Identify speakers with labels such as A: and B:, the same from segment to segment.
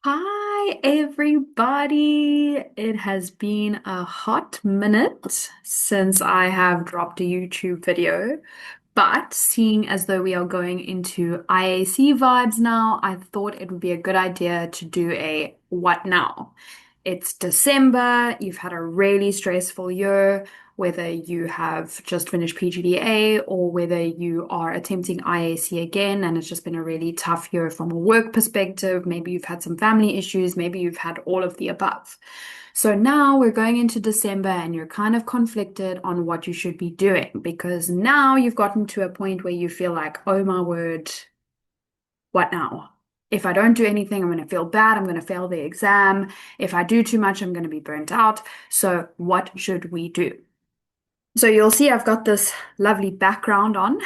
A: Hi, everybody. It has been a hot minute since I have dropped a YouTube video, but seeing as though we are going into IAC vibes now, I thought it would be a good idea to do a what now? It's December, you've had a really stressful year, whether you have just finished PGDA or whether you are attempting IAC again and it's just been a really tough year from a work perspective. Maybe you've had some family issues, maybe you've had all of the above. So now we're going into December and you're kind of conflicted on what you should be doing because now you've gotten to a point where you feel like, oh my word, what now? If I don't do anything, I'm going to feel bad. I'm going to fail the exam. If I do too much, I'm going to be burnt out. So, what should we do? So, you'll see I've got this lovely background on.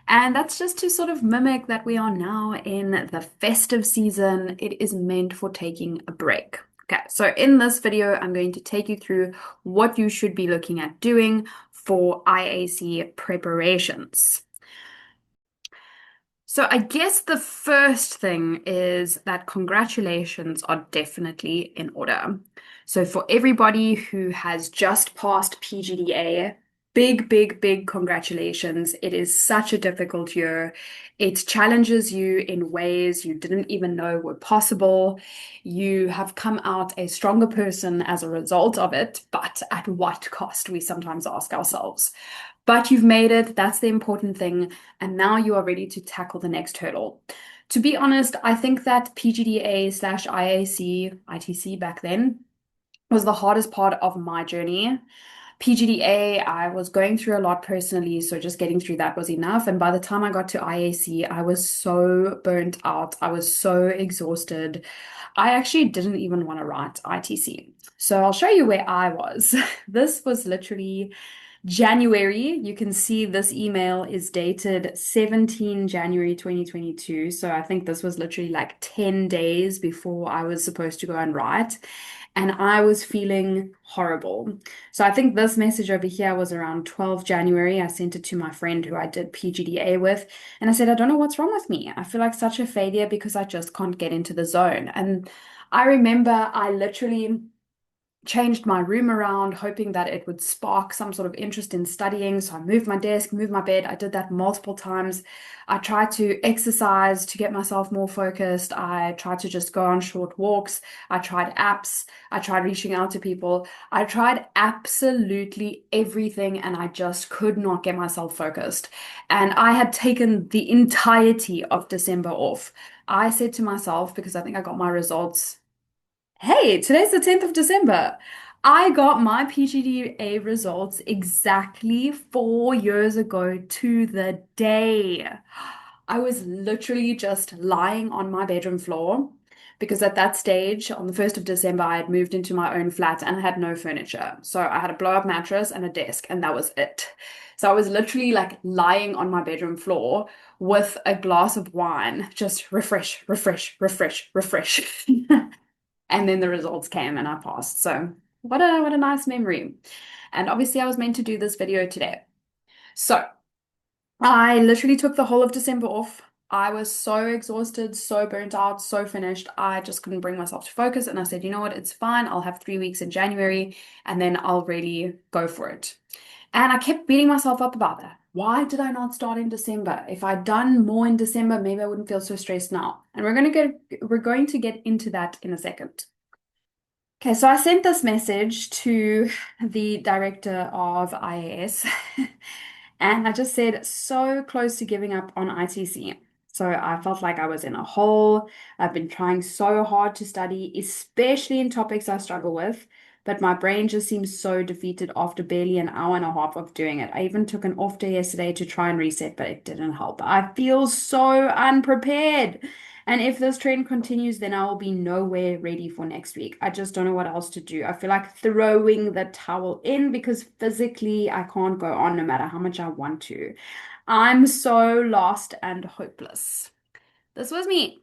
A: And that's just to sort of mimic that we are now in the festive season. It is meant for taking a break. Okay, so in this video, I'm going to take you through what you should be looking at doing for IAC preparations. So I guess the first thing is that congratulations are definitely in order. So for everybody who has just passed PGDA, big, big, big congratulations. It is such a difficult year. It challenges you in ways you didn't even know were possible. You have come out a stronger person as a result of it, but at what cost, we sometimes ask ourselves. But you've made it, that's the important thing, and now you are ready to tackle the next hurdle. To be honest, I think that PGDA slash IAC, ITC back then, was the hardest part of my journey. PGDA, I was going through a lot personally, so just getting through that was enough. And by the time I got to IAC, I was so burnt out. I was so exhausted. I actually didn't even want to write ITC. So I'll show you where I was. This was literally January. You can see this email is dated 17 January 2022. So I think this was literally like 10 days before I was supposed to go and write. And I was feeling horrible. So I think this message over here was around 12 January. I sent it to my friend who I did PGDA with. And I said, I don't know what's wrong with me. I feel like such a failure because I just can't get into the zone. And I remember I literally changed my room around, hoping that it would spark some sort of interest in studying. So I moved my desk, moved my bed. I did that multiple times. I tried to exercise to get myself more focused. I tried to just go on short walks. I tried apps. I tried reaching out to people. I tried absolutely everything and I just could not get myself focused. And I had taken the entirety of December off. I said to myself, because I think I got my results. Hey, today's the 10th of December. I got my PGDA results exactly 4 years ago to the day. I was literally just lying on my bedroom floor because at that stage, on the 1st of December, I had moved into my own flat and had no furniture. So I had a blow-up mattress and a desk, and that was it. So I was literally like lying on my bedroom floor with a glass of wine, just refresh, refresh, refresh, refresh. And then the results came and I passed. So what a nice memory. And obviously I was meant to do this video today. So I literally took the whole of December off. I was so exhausted, so burnt out, so finished. I just couldn't bring myself to focus. And I said, you know what? It's fine. I'll have 3 weeks in January and then I'll really go for it. And I kept beating myself up about that. Why did I not start in December? If I'd done more in December, maybe I wouldn't feel so stressed now. And we're going to get into that in a second. Okay, so I sent this message to the director of IAS, and I just said, so close to giving up on ITC. So I felt like I was in a hole. I've been trying so hard to study, especially in topics I struggle with, but my brain just seems so defeated after barely an hour and a half of doing it. I even took an off day yesterday to try and reset, but it didn't help. I feel so unprepared. And if this trend continues, then I will be nowhere ready for next week. I just don't know what else to do. I feel like throwing the towel in because physically I can't go on no matter how much I want to. I'm so lost and hopeless. This was me.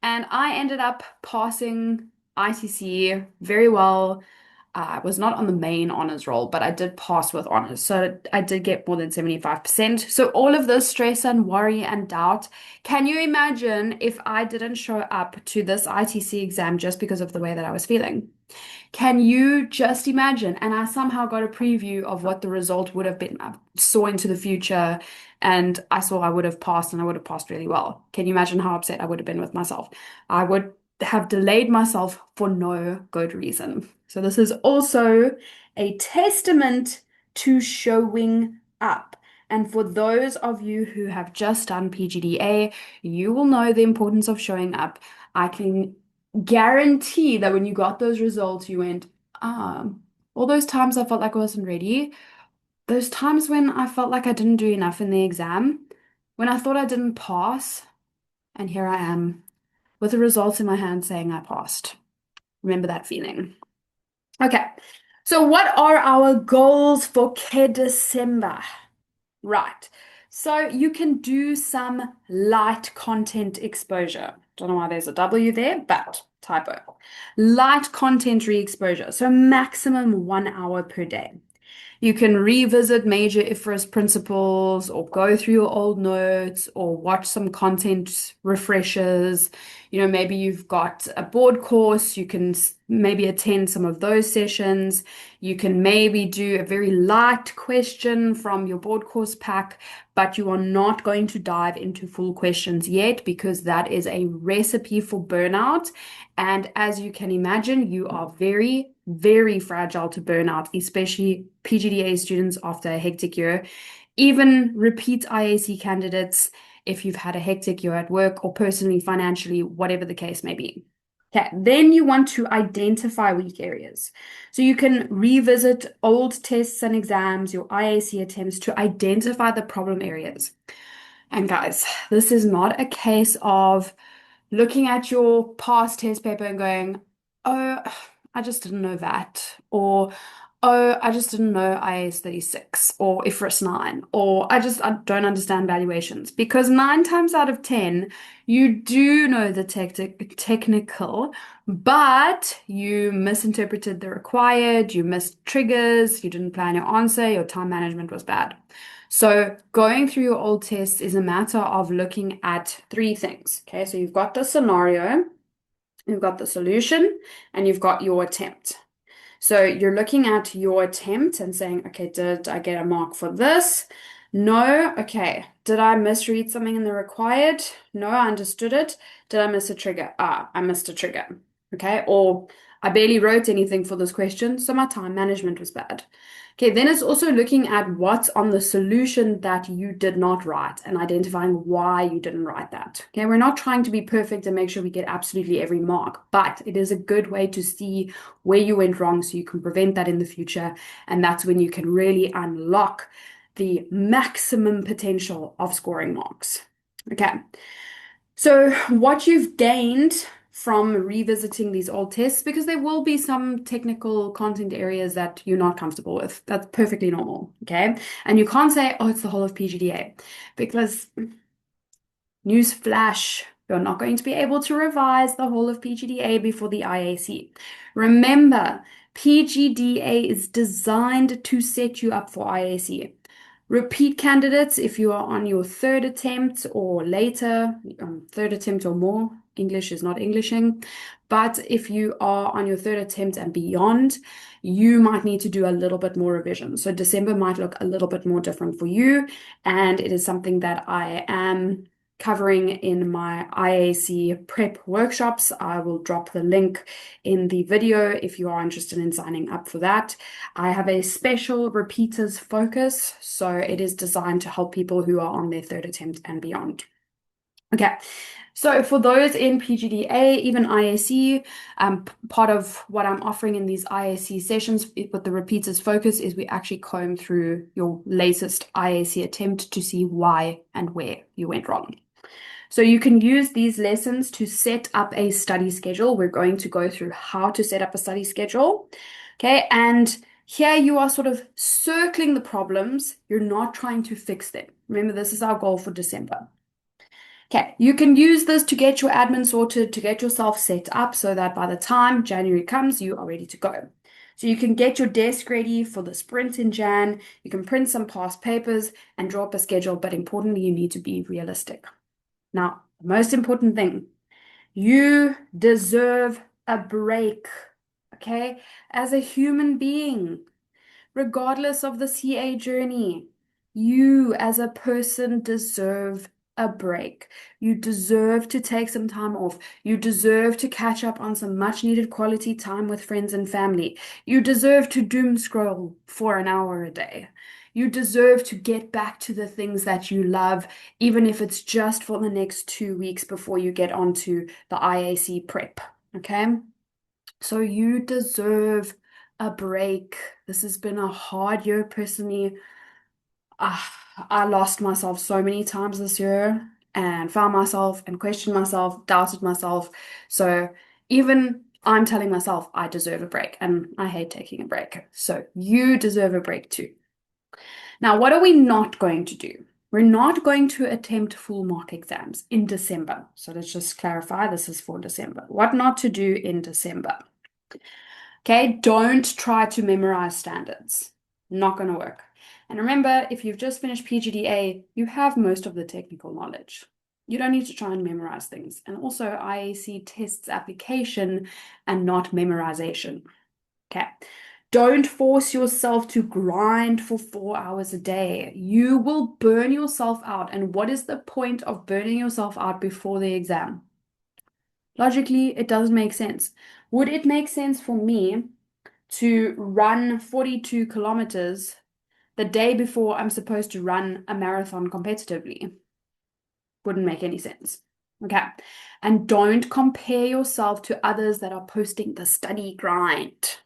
A: And I ended up passing ITC very well. I was not on the main honors roll, but I did pass with honors. So I did get more than 75%. So all of this stress and worry and doubt, can you imagine if I didn't show up to this ITC exam just because of the way that I was feeling? Can you just imagine? And I somehow got a preview of what the result would have been. I saw into the future and I saw I would have passed and I would have passed really well. Can you imagine how upset I would have been with myself? I would have delayed myself for no good reason. So this is also a testament to showing up. And for those of you who have just done PGDA, you will know the importance of showing up. I can guarantee that when you got those results, you went, all those times I felt like I wasn't ready, those times when I felt like I didn't do enough in the exam, when I thought I didn't pass, and here I am with the results in my hand saying I passed. Remember that feeling. Okay, so what are our goals for Ke Dezemba? Right. So you can do some light content exposure. Don't know why there's a W there, but typo. Light content re-exposure. So maximum 1 hour per day. You can revisit major IFRS principles or go through your old notes or watch some content refreshers. Maybe you've got a board course, you can maybe attend some of those sessions. You can maybe do a very light question from your board course pack, but you are not going to dive into full questions yet because that is a recipe for burnout. And as you can imagine, you are very, very fragile to burnout, especially PGDA students after a hectic year, even repeat IAC candidates if you've had a hectic year at work or personally, financially, whatever the case may be. Okay, then you want to identify weak areas. So you can revisit old tests and exams, your IAC attempts to identify the problem areas. And guys, this is not a case of looking at your past test paper and going, oh, I just didn't know that. Or, oh, I just didn't know IAS 36 or IFRS 9. Or I don't understand valuations. Because 9 times out of 10, you do know the technical, but you misinterpreted the required, you missed triggers, you didn't plan your answer, your time management was bad. So going through your old tests is a matter of looking at three things. Okay, so you've got the scenario, you've got the solution, and you've got your attempt. So you're looking at your attempt and saying, okay, did I get a mark for this? No. Okay. Did I misread something in the required? No, I understood it. Did I miss a trigger? I missed a trigger. Okay. Or I barely wrote anything for this question, so my time management was bad. Okay, then it's also looking at what's on the solution that you did not write and identifying why you didn't write that. Okay, we're not trying to be perfect and make sure we get absolutely every mark, but it is a good way to see where you went wrong so you can prevent that in the future. And that's when you can really unlock the maximum potential of scoring marks. Okay, so what you've gained from revisiting these old tests, because there will be some technical content areas that you're not comfortable with. That's perfectly normal, okay? And you can't say, oh, it's the whole of PGDA, because news flash, you're not going to be able to revise the whole of PGDA before the IAC. Remember, PGDA is designed to set you up for IAC. Repeat candidates, if you are on your third attempt or later, third attempt or more, English is not Englishing, but if you are on your third attempt and beyond, you might need to do a little bit more revision. So December might look a little bit more different for you, and it is something that I am covering in my IAC prep workshops. I will drop the link in the video if you are interested in signing up for that. I have a special repeaters focus, so it is designed to help people who are on their third attempt and beyond. Okay, so for those in PGDA, even IAC, part of what I'm offering in these IAC sessions with the repeaters focus is we actually comb through your latest IAC attempt to see why and where you went wrong. So you can use these lessons to set up a study schedule. We're going to go through how to set up a study schedule. Okay, and here you are sort of circling the problems. You're not trying to fix them. Remember, this is our goal for December. Okay, you can use this to get your admin sorted, to get yourself set up so that by the time January comes, you are ready to go. So you can get your desk ready for the sprint in Jan, you can print some past papers and draw up a schedule, but importantly, you need to be realistic. Now, the most important thing, you deserve a break, okay? As a human being, regardless of the CA journey, you as a person deserve a break. You deserve to take some time off. You deserve to catch up on some much needed quality time with friends and family. You deserve to doom scroll for an hour a day. You deserve to get back to the things that you love, even if it's just for the next 2 weeks before you get onto the IAC prep. Okay? So you deserve a break. This has been a hard year personally. I lost myself so many times this year and found myself and questioned myself, doubted myself. So even I'm telling myself I deserve a break and I hate taking a break. So you deserve a break too. Now, what are we not going to do? We're not going to attempt full mark exams in December. So let's just clarify this is for December. What not to do in December? Okay, don't try to memorize standards. Not going to work. And remember, if you've just finished PGDA, you have most of the technical knowledge. You don't need to try and memorize things. And also, IAC tests application and not memorization. Okay. Don't force yourself to grind for 4 hours a day. You will burn yourself out. And what is the point of burning yourself out before the exam? Logically, it doesn't make sense. Would it make sense for me to run 42 kilometers the day before I'm supposed to run a marathon competitively? Wouldn't make any sense. Okay. And don't compare yourself to others that are posting the study grind.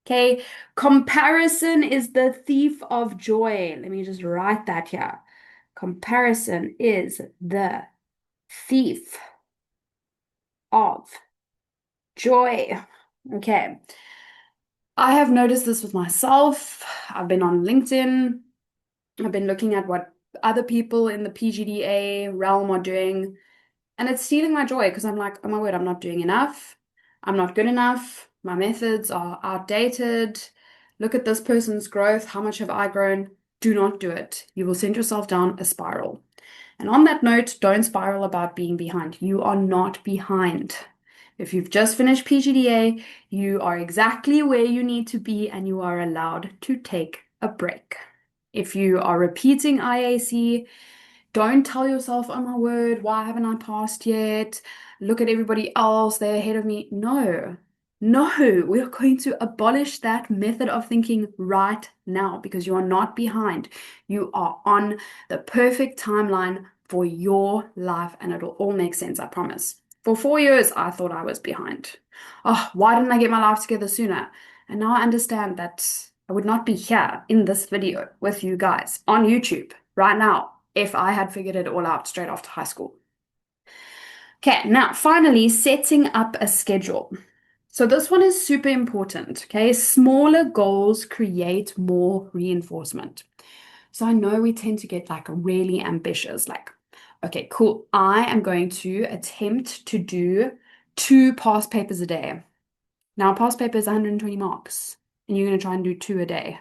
A: Okay. Comparison is the thief of joy. Let me just write that here. Comparison is the thief of joy. Okay. I have noticed this with myself. I've been on LinkedIn. I've been looking at what other people in the PGDA realm are doing, and it's stealing my joy because I'm like, oh my word, I'm not doing enough. I'm not good enough. My methods are outdated. Look at this person's growth. How much have I grown? Do not do it. You will send yourself down a spiral. And on that note, don't spiral about being behind. You are not behind. If you've just finished PGDA, you are exactly where you need to be and you are allowed to take a break. If you are repeating IAC, don't tell yourself, oh my word, why haven't I passed yet? Look at everybody else, they're ahead of me. No, no, we are going to abolish that method of thinking right now because you are not behind. You are on the perfect timeline for your life and it'll all make sense, I promise. For 4 years, I thought I was behind. Oh, why didn't I get my life together sooner? And now I understand that I would not be here in this video with you guys on YouTube right now if I had figured it all out straight after high school. Okay, now finally, setting up a schedule. So this one is super important, okay? Smaller goals create more reinforcement. So I know we tend to get like really ambitious, like, okay, cool. I am going to attempt to do 2 past papers a day. Now, past paper is 120 marks, and you're going to try and do 2 a day.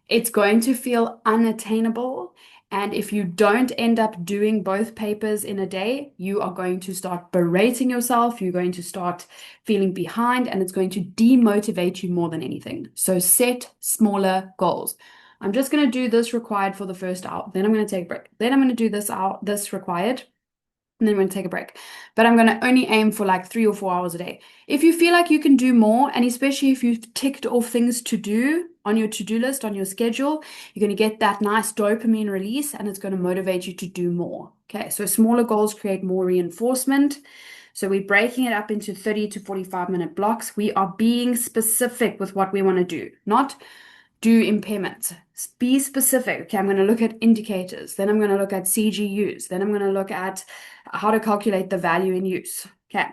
A: It's going to feel unattainable. And if you don't end up doing both papers in a day, you are going to start berating yourself. You're going to start feeling behind, and it's going to demotivate you more than anything. So set smaller goals. I'm just going to do this required for the first hour. Then I'm going to take a break. Then I'm going to do this required. And then I'm going to take a break. But I'm going to only aim for like 3 or 4 hours a day. If you feel like you can do more, and especially if you've ticked off things to do on your to-do list, on your schedule, you're going to get that nice dopamine release and it's going to motivate you to do more. Okay, so smaller goals create more reinforcement. So we're breaking it up into 30 to 45-minute blocks. We are being specific with what we want to do, not do impairments. Be specific. Okay, I'm going to look at indicators. Then I'm going to look at CGUs. Then I'm going to look at how to calculate the value in use. Okay,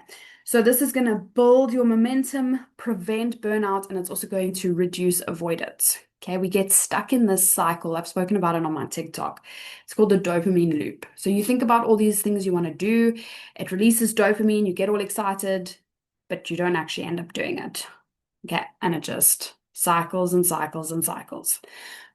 A: so this is going to build your momentum, prevent burnout, and it's also going to reduce avoidance. Okay, we get stuck in this cycle. I've spoken about it on my TikTok. It's called the dopamine loop. So you think about all these things you want to do, it releases dopamine, you get all excited, but you don't actually end up doing it. Okay, and it just cycles and cycles and cycles.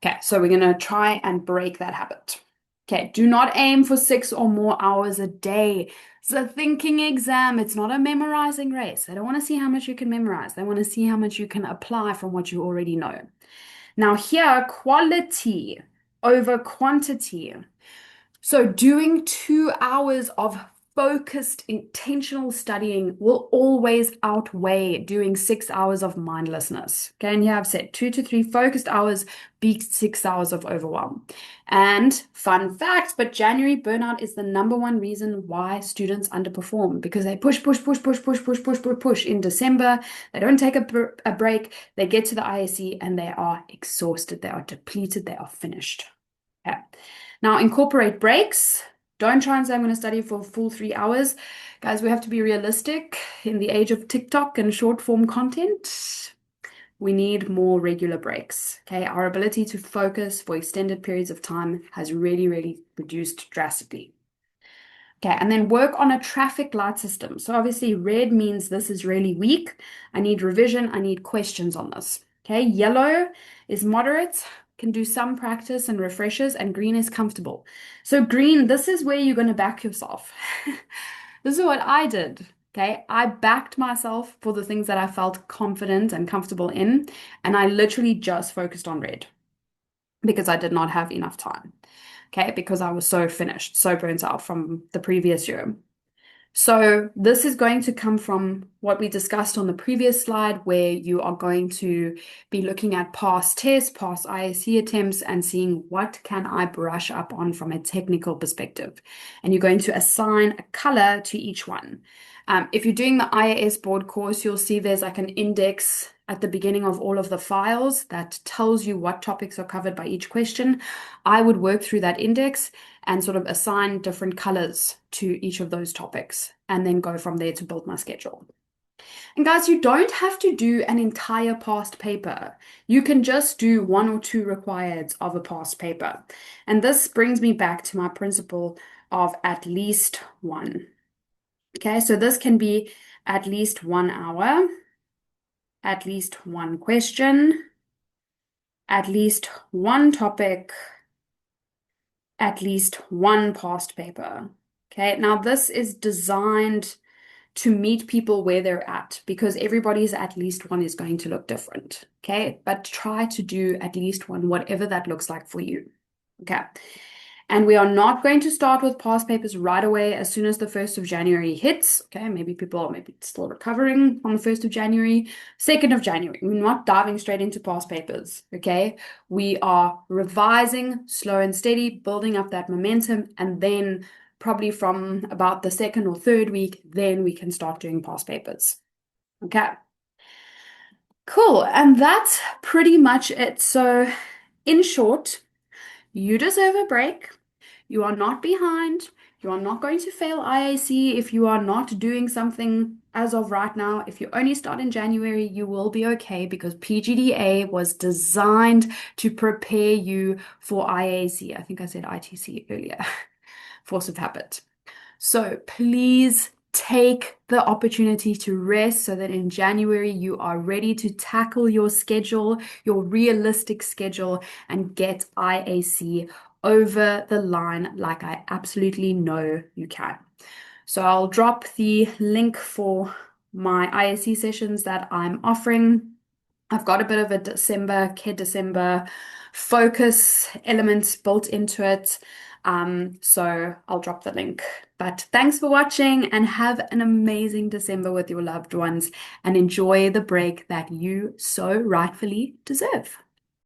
A: Okay, so we're going to try and break that habit. Okay, do not aim for 6 or more hours a day. It's a thinking exam. It's not a memorizing race. They don't want to see how much you can memorize. They want to see how much you can apply from what you already know. Now, here, quality over quantity. So, doing 2 hours of focused, intentional studying will always outweigh doing 6 hours of mindlessness. Okay, and here I've said 2 to 3 focused hours beats 6 hours of overwhelm. And fun fact, but January burnout is the number one reason why students underperform because they push, push, push, push, push, push, push, push, push in December. They don't take a break. They get to the IAC and they are exhausted. They are depleted. They are finished. Okay. Now incorporate breaks. Don't try and say I'm going to study for a full 3 hours. Guys, we have to be realistic in the age of TikTok and short form content. We need more regular breaks. Okay. Our ability to focus for extended periods of time has really, really reduced drastically. Okay, and then work on a traffic light system. So obviously red means this is really weak. I need revision. I need questions on this. Okay, yellow is moderate, can do some practice and refreshers, and green is comfortable. So green, this is where you're going to back yourself. This is what I did. Okay, I backed myself for the things that I felt confident and comfortable in, and I literally just focused on red because I did not have enough time. Okay, because I was so finished, so burnt out from the previous year. So this is going to come from what we discussed on the previous slide, where you are going to be looking at past tests, past IAC attempts, and seeing what can I brush up on from a technical perspective. And you're going to assign a color to each one. If you're doing the IAS board course, you'll see there's like an index at the beginning of all of the files that tells you what topics are covered by each question. I would work through that index and sort of assign different colors to each of those topics and then go from there to build my schedule. And guys, you don't have to do an entire past paper. You can just do 1 or 2 requireds of a past paper. And this brings me back to my principle of at least one. Okay, so this can be at least 1 hour, at least one question, at least one topic, at least one past paper. Okay, now this is designed to meet people where they're at because everybody's at least one is going to look different. Okay, but try to do at least one, whatever that looks like for you. Okay. And we are not going to start with past papers right away as soon as the 1st of January hits. Okay, maybe people are maybe still recovering on the 1st of January. 2nd of January, we're not diving straight into past papers. Okay, we are revising slow and steady, building up that momentum, and then probably from about the 2nd or 3rd week, then we can start doing past papers. Okay, cool. And that's pretty much it. So, in short, you deserve a break. You are not behind. You are not going to fail IAC if you are not doing something as of right now. If you only start in January, you will be okay because PGDA was designed to prepare you for IAC. I think I said ITC earlier. Force of habit. So please take the opportunity to rest so that in January you are ready to tackle your schedule, your realistic schedule, and get IAC over the line like I absolutely know you can. So I'll drop the link for my IAC sessions that I'm offering. I've got a bit of a Ke Dezemba focus elements built into it. So I'll drop the link. But thanks for watching and have an amazing December with your loved ones and enjoy the break that you so rightfully deserve.